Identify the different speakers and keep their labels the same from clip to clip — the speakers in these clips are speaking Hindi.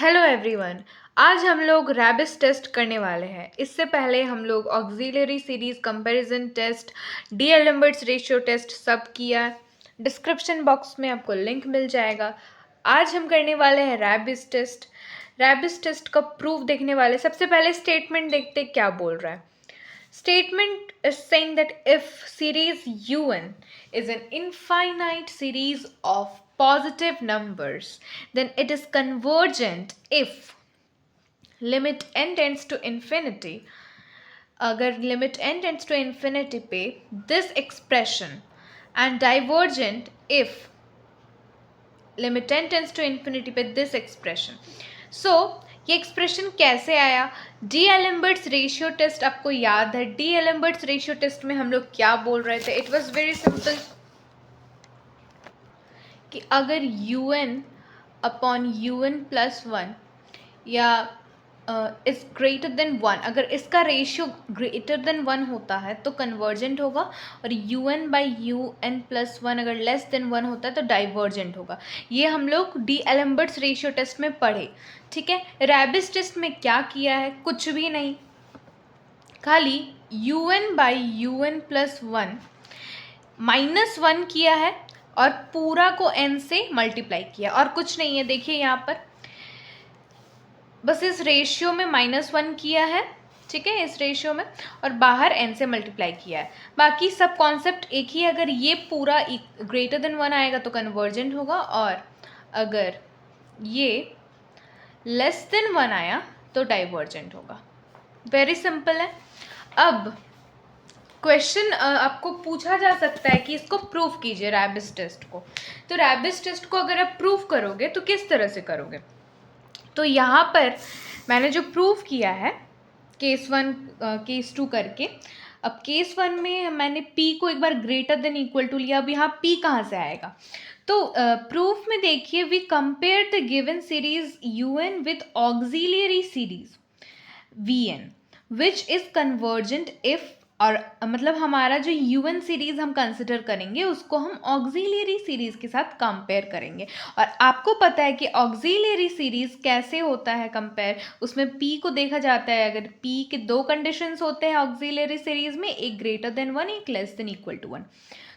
Speaker 1: Hello everyone. आज हम लोग रैबिस टेस्ट करने वाले हैं। इससे पहले हम लोग auxiliary series comparison test, D'Alembert's ratio test सब किया। डिस्क्रिप्शन बॉक्स में आपको लिंक मिल जाएगा। आज हम करने वाले हैं रैबिस टेस्ट। रैबिस टेस्ट का प्रूफ देखने वाले। सबसे पहले स्टेटमेंट देखते क्या बोल रहा है। Statement is saying that if series un is an infinite series of positive numbers, then it is convergent if limit n tends to infinity. अगर limit n tends to infinity पे this expression, and divergent if limit n tends to infinity पे this expression. So ये एक्सप्रेशन कैसे आया? डी-एलेम्बर्ट्स रेशियो टेस्ट आपको याद है। डी-एलेम्बर्ट्स रेशियो टेस्ट में हम लोग क्या बोल रहे थे? इट वाज वेरी सिंपल कि अगर un upon un plus one या इज ग्रेटर देन वन, अगर इसका रेशियो ग्रेटर देन वन होता है तो कन्वर्जेंट होगा, और un by un plus one अगर लेस देन वन होता है तो डाइवर्जेंट होगा। ये हम लोग डी-एलेम्बर्ट्स रेशियो टेस्ट में पढ़े, ठीक है। रैबिस टेस्ट में क्या किया है? कुछ भी नहीं, खाली un by un plus one minus one किया है और पूरा को n से मल्टीप्लाई किया, और कुछ नहीं है। देखिए यहाँ पर बस इस रेशियो में माइनस वन किया है, ठीक है, इस रेशियो में, और बाहर n से मल्टीप्लाई किया है। बाकी सब कॉन्सेप्ट एक ही है। अगर ये पूरा ग्रेटर देन वन आएगा तो कन्वर्जेंट होगा, और अगर ये लेस देन वन आया तो डाइवर्जेंट होगा। वेरी सिंपल है। अब क्वेश्चन आपको पूछा जा सकता है कि इसको प्रूफ कीजिए रैबिस टेस्ट को। तो रैबिस टेस्ट को अगर आप प्रूफ करोगे तो किस तरह से करोगे? तो यहाँ पर मैंने जो प्रूफ किया है केस वन केस टू करके, अब केस वन में मैंने p को एक बार ग्रेटर देन इक्वल टू लिया। अब यहाँ p कहाँ से आएगा? तो प्रूफ में देखिए, we compare the given series un with auxiliary series vn which is convergent if, और मतलब हमारा जो un सीरीज हम कंसिडर करेंगे उसको हम ऑक्सिलियरी सीरीज के साथ कंपेयर करेंगे। और आपको पता है कि ऑक्सिलियरी सीरीज कैसे होता है कंपेयर, उसमें p को देखा जाता है। अगर p के दो कंडीशंस होते हैं ऑक्सिलियरी सीरीज में, एक ग्रेटर देन वन, एक less than equal to one.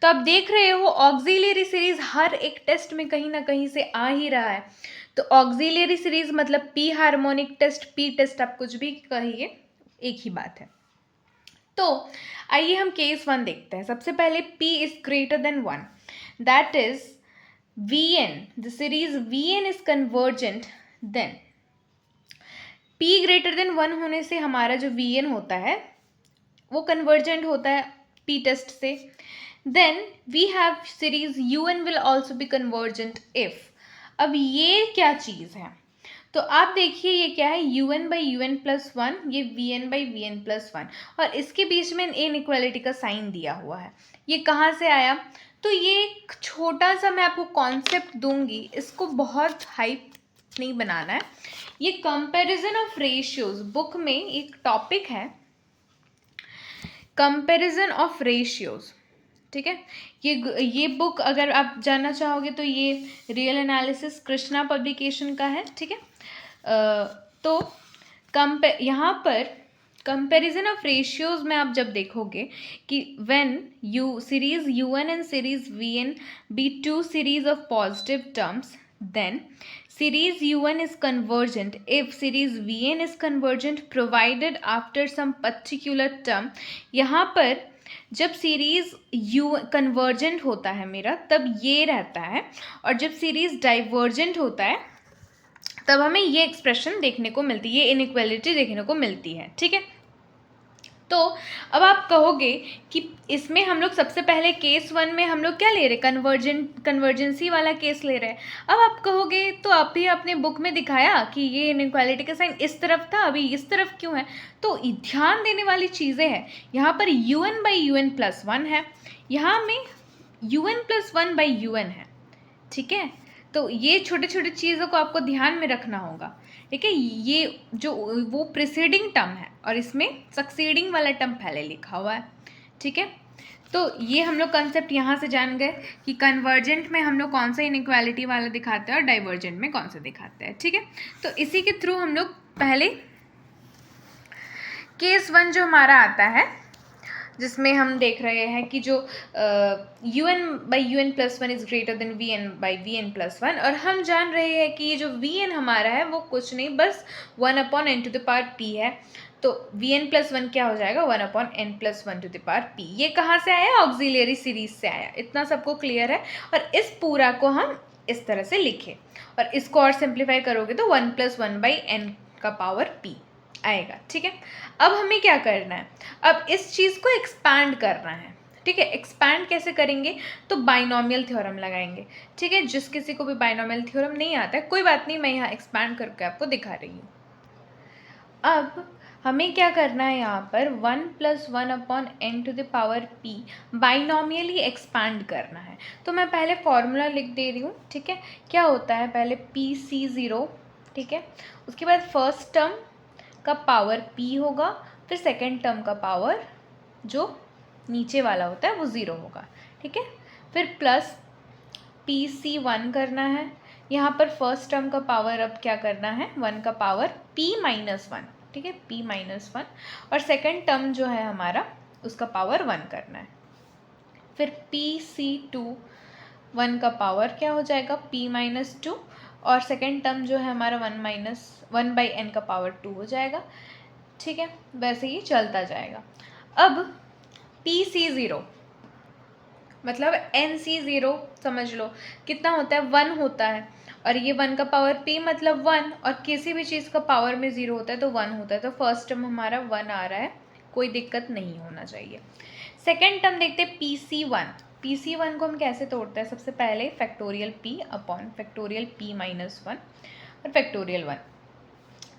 Speaker 1: तो आप देख रहे हो ऑक्सिलियरी सीरीज हर एक टेस्ट में कहीं ना कहीं से आ ही रहा है। तो ऑक्सिलियरी सीरीज मतलब p harmonic test, p test, आप कुछ भी कहिए, एक ही बात है। तो आइए हम केस वन देखते हैं। सबसे पहले p is greater than one, that is vn, the series vn is convergent, then p greater than one होने से हमारा जो vn होता है वो कन्वर्जेंट होता है p टेस्ट से। Then we have series un will also be convergent if. अब ये क्या चीज़ है? तो आप देखिए ये क्या है, un by un plus one, ये vn by vn plus one, और इसके बीच में इनइक्वालिटी का साइन दिया हुआ है। ये कहाँ से आया? तो ये एक छोटा सा मैं आपको कॉन्सेप्ट दूंगी, इसको बहुत हाइप नहीं बनाना है। ये कंपैरिजन ऑफ रेशियोज, बुक में एक टॉपिक है कंपैरिजन ऑफ रेशियोज, ठीक है। ये बुक अगर आप जानना चाहोगे तो ये रियल एनालिसिस कृष्णा पब्लिकेशन का है, ठीक है। तो यहाँ पर कंपैरिजन ऑफ रेशियोज में आप जब देखोगे कि when u series un and series vn be two series of positive terms, then series un is convergent if series vn is convergent provided after some particular term। यहाँ पर जब सीरीज u कन्वर्जेंट होता है मेरा तब ये रहता है, और जब सीरीज डाइवर्जेंट होता है तब हमें ये एक्सप्रेशन देखने को मिलती है, ये इनइक्वालिटी देखने को मिलती है, ठीक है। तो अब आप कहोगे कि इसमें हम लोग सबसे पहले केस वन में हम लोग क्या ले रहे, कन्वर्जेंसी वाला केस ले रहे हैं। अब आप कहोगे तो आप ही अपने बुक में दिखाया कि ये इनइक्वालिटी का साइन इस तरफ था, अभी इस तरफ क्यों है? तो ध्यान देने वाली चीज़ें हैं। यहाँ पर un by un plus one है, यहाँ में un plus one by un है, ठीक है। तो ये छोटे छोटे चीज़ों को आपको ध्यान में रखना होगा, ठीक है। ये जो वो प्रीसीडिंग टर्म है और इसमें सक्सीडिंग वाला टर्म पहले लिखा हुआ है, ठीक है। तो ये हम लोग कंसेप्ट यहाँ से जान गए कि कन्वर्जेंट में हम लोग कौन सा इनइक्वालिटी वाला दिखाते हैं और डाइवर्जेंट में कौन सा दिखाते हैं, ठीक है। तो इसी के थ्रू हम लोग पहले केस 1 जो हमारा आता है, जिसमें हम देख रहे हैं कि जो un/un+1 is greater then vn/vn+1, और हम जान रहे हैं कि ये जो vn हमारा है वो कुछ नहीं बस 1/n⁻p है। तो vn+1 क्या हो जाएगा, 1/n+1⁻p। ये कहाँ से आया, ऑक्सिलियरी सीरीज से आया। इतना सबको क्लियर है। और इस पूरा को हम इस तरह से लिखे और इसको और सिंप्लीफाई करोगे तो 1+1/n⁻p आएगा, ठीक है। अब हमें क्या करना है, अब इस चीज़ को एक्सपैंड करना है, ठीक है। एक्सपैंड कैसे करेंगे, तो बाइनोमियल थ्योरम लगाएंगे, ठीक है। जिस किसी को भी बाइनोमियल थ्योरम नहीं आता है कोई बात नहीं, मैं यहाँ एक्सपैंड करके आपको दिखा रही हूँ। अब हमें क्या करना है, यहाँ पर 1+1/n⁻p बाइनोमियली एक्सपैंड करना है। तो मैं पहले फॉर्मूला लिख दे रही हूँ, ठीक है। क्या होता है, पहले PC0, ठीक है। उसके बाद फर्स्ट टर्म का पावर p होगा, फिर सेकेंड टर्म का पावर जो नीचे वाला होता है वो 0 होगा, ठीक है। फिर प्लस PC1 करना है। यहाँ पर फर्स्ट टर्म का पावर अब क्या करना है, 1 का पावर p-1, ठीक है, p-1, और सेकेंड टर्म जो है हमारा उसका पावर 1 करना है। फिर PC2, 1 का पावर क्या हो जाएगा, p-2, और सेकेंड टर्म जो है हमारा 1/n का पावर 2 हो जाएगा, ठीक है। वैसे ही चलता जाएगा। अब PC0 मतलब NC0 समझ लो कितना होता है, 1 होता है, और ये 1 का पावर p मतलब 1, और किसी भी चीज़ का पावर में 0 होता है तो 1 होता है। तो फर्स्ट टर्म हमारा 1 आ रहा है, कोई दिक्कत नहीं होना चाहिए। सेकेंड टर्म देखते हैं PC1। PC1 को हम कैसे तोड़ते हैं, सबसे पहले फैक्टोरियल p/फैक्टोरियल p-1 और फैक्टोरियल 1।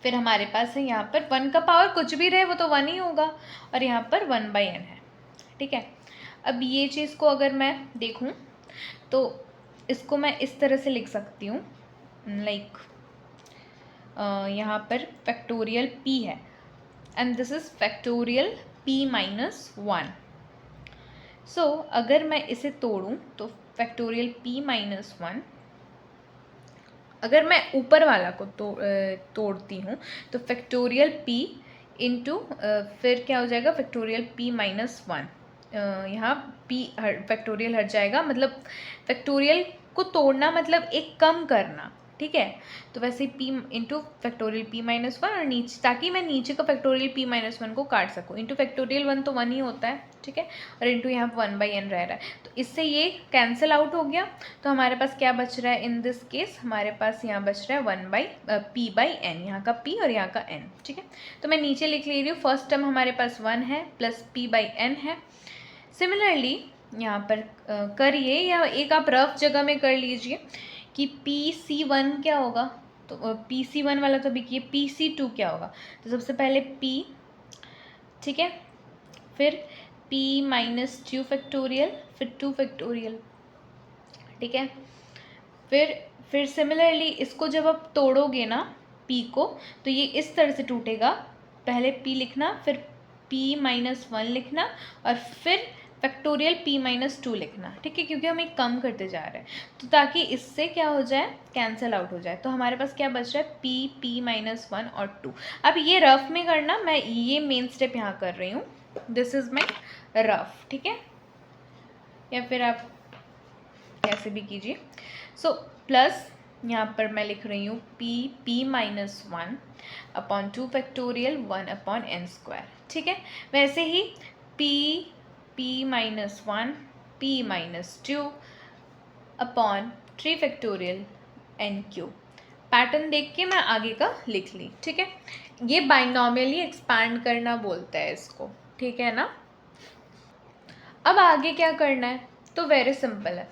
Speaker 1: फिर हमारे पास है यहाँ पर 1 का पावर कुछ भी रहे वो तो 1 ही होगा, और यहाँ पर 1/n है, ठीक है। अब ये चीज़ को अगर मैं देखूँ तो इसको मैं इस तरह से लिख सकती हूँ, लाइक यहाँ पर फैक्टोरियल p है and this is factorial p-1। सो अगर मैं इसे तोड़ूँ तो फैक्टोरियल p-1, अगर मैं ऊपर वाला को तोड़ती हूँ तो फैक्टोरियल p इंटू फिर क्या हो जाएगा, फैक्टोरियल p-1। यहाँ p फैक्टोरियल हट जाएगा, मतलब फैक्टोरियल को तोड़ना मतलब एक कम करना, ठीक है। तो वैसे p इंटू फैक्टोरियल p-1 और नीचे, ताकि मैं नीचे का फैक्टोरियल p-1 को काट सकूँ। इंटू फैक्टोरियल 1 तो 1 ही होता है, ठीक है, और इंटू यहाँ 1/n रह रहा है, तो इससे ये कैंसिल आउट हो गया। तो हमारे पास क्या बच रहा है, इन दिस केस हमारे पास यहाँ बच रहा है p/n, यहाँ का p और यहाँ का n, ठीक है। तो मैं नीचे लिख ले रही हूँ, फर्स्ट टर्म हमारे पास 1 है प्लस p/n है। सिमिलरली यहाँ पर करिए, या एक आप रफ जगह में कर लीजिए कि PC1 क्या होगा, तो PC1 वाला तो बिकिए, PC2 क्या होगा। तो सबसे पहले p, ठीक है, फिर p-2 फैक्टोरियल, फिर 2 फैक्टोरियल, ठीक है। फिर सिमिलरली इसको जब आप तोड़ोगे ना p को, तो ये इस तरह से टूटेगा, पहले p लिखना, फिर p-1 लिखना, और फिर फैक्टोरियल p-2 लिखना, ठीक है, क्योंकि हम एक कम करते जा रहे हैं, तो ताकि इससे क्या हो जाए, कैंसिल आउट हो जाए। तो हमारे पास क्या बच रहा है, p-1 और 2। अब ये रफ में करना, मैं ये मेन स्टेप यहाँ कर रही हूँ, दिस इज़ माई रफ, ठीक है, या फिर आप कैसे भी कीजिए। सो प्लस यहाँ पर मैं लिख रही हूँ p-1 अपॉन 2 फैक्टोरियल 1/n², ठीक है। वैसे ही p-1 p-2 upon 3 factorial n³ pattern देख के मैं आगे का लिख ली, ठीक है। ये बाइनोमियली एक्सपैंड करना बोलता है इसको, ठीक है ना। अब आगे क्या करना है, तो वेरी सिंपल है।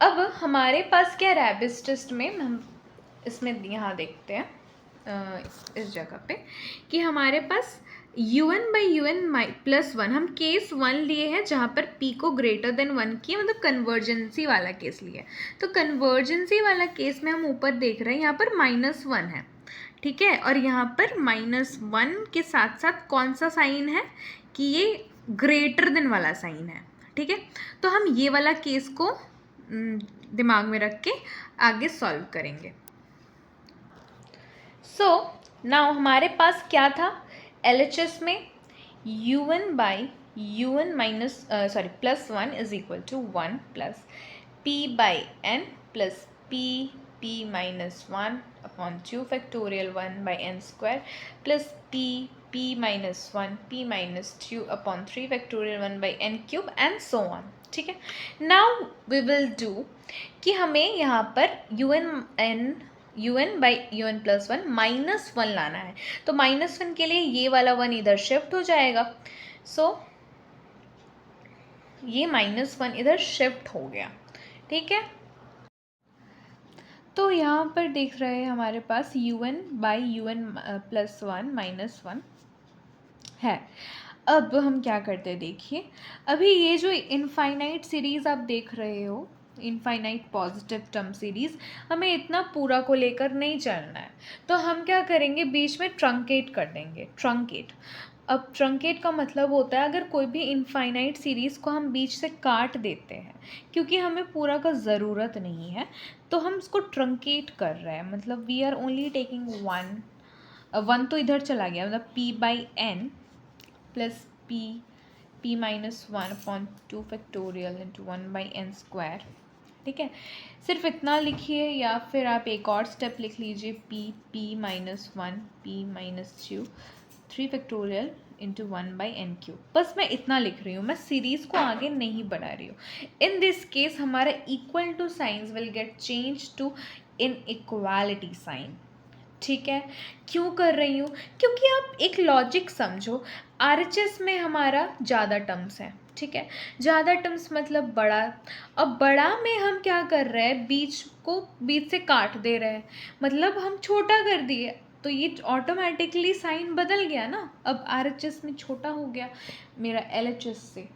Speaker 1: अब हमारे पास क्या रैबिस टेस्ट में हम इसमें यहाँ देखते हैं इस जगह पे कि हमारे पास un/un+1, हम केस 1 लिए हैं जहाँ पर p को ग्रेटर देन 1 किया, मतलब कन्वर्जेंसी वाला केस लिया है। तो कन्वर्जेंसी वाला केस में हम ऊपर देख रहे हैं यहाँ पर -1 है, ठीक है, और यहाँ पर -1 के साथ साथ कौन सा साइन है कि ये ग्रेटर देन वाला साइन है, ठीक है, तो हम ये वाला केस को दिमाग में रख के आगे सॉल्व करेंगे। सो नाउ हमारे पास क्या था LHS में, u1 by u1 minus plus 1 is equal to 1 plus p by n plus p minus 1 upon 2 factorial 1 by n square plus p minus 1 p minus 2 upon 3 factorial 1 by n cube and so on. ठीक है, नाउ वी विल डू कि हमें यहाँ पर un by un plus 1 minus 1 लाना है, तो माइनस 1 के लिए ये वाला 1 इधर शिफ्ट हो जाएगा। सो ये माइनस 1 इधर शिफ्ट हो गया। ठीक है, तो यहाँ पर देख रहे हैं हमारे पास un by un plus 1 minus 1 है। अब हम क्या करते हैं, देखिए अभी ये जो इनफाइनाइट सीरीज़ आप देख रहे हो, इनफाइनाइट पॉजिटिव टर्म सीरीज़, हमें इतना पूरा को लेकर नहीं चलना है, तो हम क्या करेंगे, बीच में ट्रंकेट कर देंगे, ट्रंकेट। अब ट्रंकेट का मतलब होता है अगर कोई भी इनफाइनाइट सीरीज़ को हम बीच से काट देते हैं, क्योंकि हमें पूरा का ज़रूरत नहीं है, तो हम इसको ट्रंकेट कर रहे हैं, मतलब we are only taking one तो इधर चला गया, मतलब p by n plus p minus 1 upon 2 factorial into 1 by n square. ठीक है, सिर्फ इतना लिखिए, या फिर आप एक और स्टेप लिख लीजिए, p minus 1 p minus 2 3 factorial into 1 by n cube. बस मैं इतना लिख रही हूँ, मैं सीरीज़ को आगे नहीं बढ़ा रही हूँ। इन दिस केस हमारा इक्वल टू साइंस will get change to inequality sign. ठीक है, क्यों कर रही हूँ, क्योंकि आप एक लॉजिक समझो, RHS में हमारा ज़्यादा टर्म्स हैं। ठीक है, ज़्यादा टर्म्स मतलब बड़ा, अब बड़ा में हम क्या कर रहे हैं, बीच से काट दे रहे हैं, मतलब हम छोटा कर दिए, तो ये ऑटोमेटिकली साइन बदल गया ना, अब RHS में छोटा हो गया मेरा LHS से।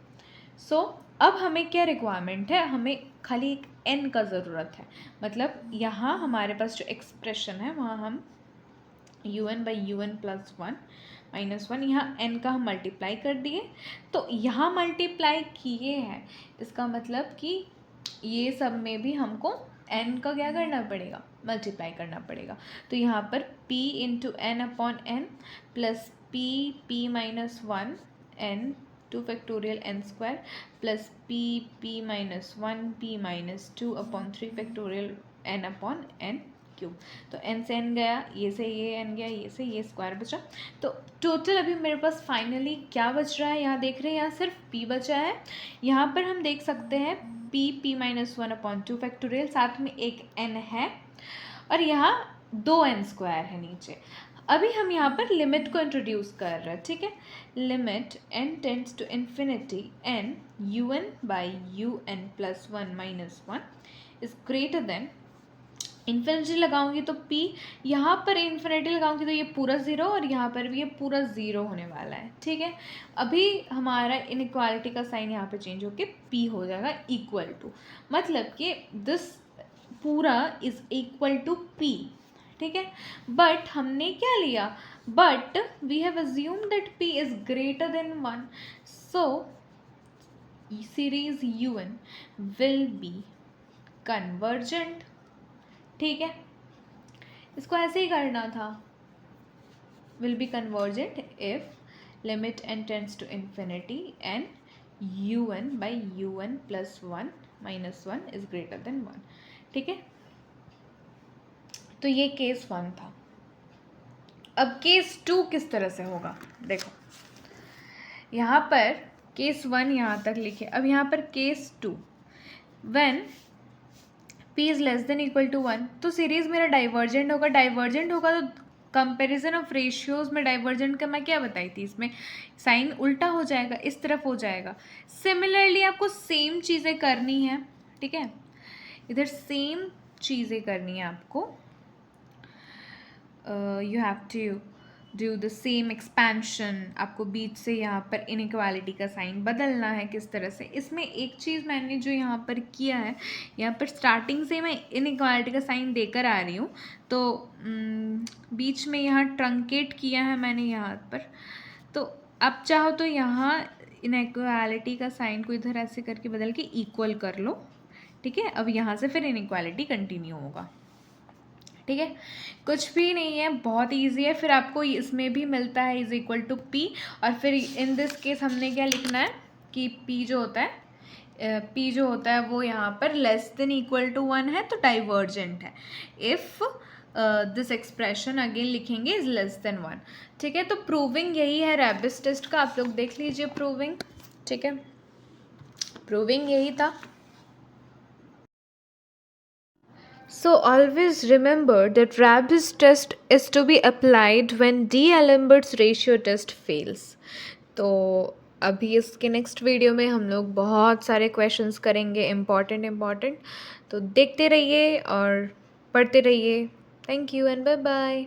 Speaker 1: सो अब हमें क्या रिक्वायरमेंट है, हमें खाली एक n का ज़रूरत है, मतलब यहाँ हमारे पास जो एक्सप्रेशन है वहाँ हम un by un plus 1 minus 1, यहाँ n का हम मल्टीप्लाई कर दिए, तो यहाँ मल्टीप्लाई किए हैं, इसका मतलब कि ये सब में भी हमको n का क्या करना पड़ेगा, मल्टीप्लाई करना पड़ेगा। तो यहाँ पर p into n upon n plus p minus 1 n 2 factorial n square plus p minus 1 p minus 2 upon 3 factorial n upon n cube. तो n से n गया, ये से ये n गया, ये से ये स्क्वायर बचा, तो टोटल अभी मेरे पास फाइनली क्या बच रहा है, यहाँ देख रहे हैं, यहाँ सिर्फ p बचा है। यहाँ पर हम देख सकते हैं p माइनस 1 अपॉन 2 फैक्टोरियल, साथ में एक n है, और यहाँ 2n स्क्वायर है नीचे। अभी हम यहाँ पर लिमिट को इंट्रोड्यूस कर रहे हैं। ठीक है, limit n tends to infinity n un by un plus 1 minus 1 is greater than, infinity लगाऊंगी तो p, यहाँ पर इन्फिनिटी लगाऊंगी तो ये पूरा ज़ीरो, और यहाँ पर भी ये पूरा ज़ीरो होने वाला है। ठीक है, अभी हमारा इनइक्वालिटी का साइन यहाँ पे चेंज होके p हो जाएगा इक्वल टू, मतलब कि दिस पूरा इज इक्वल टू p। ठीक है, बट हमने क्या लिया, but we have assumed that p is greater than 1, so series un will be convergent. ठीक है, इसको ऐसे ही करना था, will be convergent if limit n tends to infinity and un by un plus 1 minus 1 is greater than 1। ठीक है, तो ये केस 1 था। अब केस 2 किस तरह से होगा, देखो यहाँ पर केस 1 यहाँ तक लिखे, अब यहाँ पर case 2, when p is less than equal to 1, तो सीरीज़ मेरा डाइवर्जेंट होगा, डाइवर्जेंट होगा तो कंपैरिजन ऑफ रेशियोज़ में डाइवर्जेंट का मैं क्या बताई थी, इसमें साइन उल्टा हो जाएगा, इस तरफ हो जाएगा। सिमिलरली आपको सेम चीज़ें करनी है। ठीक है, इधर सेम चीज़ें करनी है आपको, you have to do the same expansion, आपको बीच से यहाँ पर इनइक्वालिटी का साइन बदलना है। किस तरह से, इसमें एक चीज़ मैंने जो यहाँ पर किया है, यहाँ पर स्टार्टिंग से मैं इनइक्वालिटी का साइन देकर आ रही हूँ, तो बीच में यहाँ ट्रंकेट किया है मैंने यहाँ पर, तो अब चाहो तो यहाँ इनइक्वालिटी का साइन को इधर ऐसे करके बदल के इक्वल कर लो, ठीक है। अब यहाँ से फिर इनइक्वालिटी कंटिन्यू होगा, ठीक है। कुछ भी नहीं है, बहुत इजी है। फिर आपको इसमें भी मिलता है इज इक्वल टू पी, और फिर इन दिस केस हमने क्या लिखना है कि पी जो होता है वो यहाँ पर लेस देन इक्वल टू 1 है तो डाइवर्जेंट है। इफ़ दिस एक्सप्रेशन अगेन लिखेंगे इज लेस देन 1, ठीक है। तो प्रूविंग यही है रैबिस टेस्ट का, आप लोग देख लीजिए प्रूविंग, ठीक है। प्रूविंग यही था। So always remember that Rabies test is to be applied when D-Alembert's ratio test fails. तो अभी इसके नेक्स्ट वीडियो में हम लोग बहुत सारे क्वेश्चंस करेंगे इम्पॉर्टेंट, तो देखते रहिए और पढ़ते रहिए। Thank you and bye bye.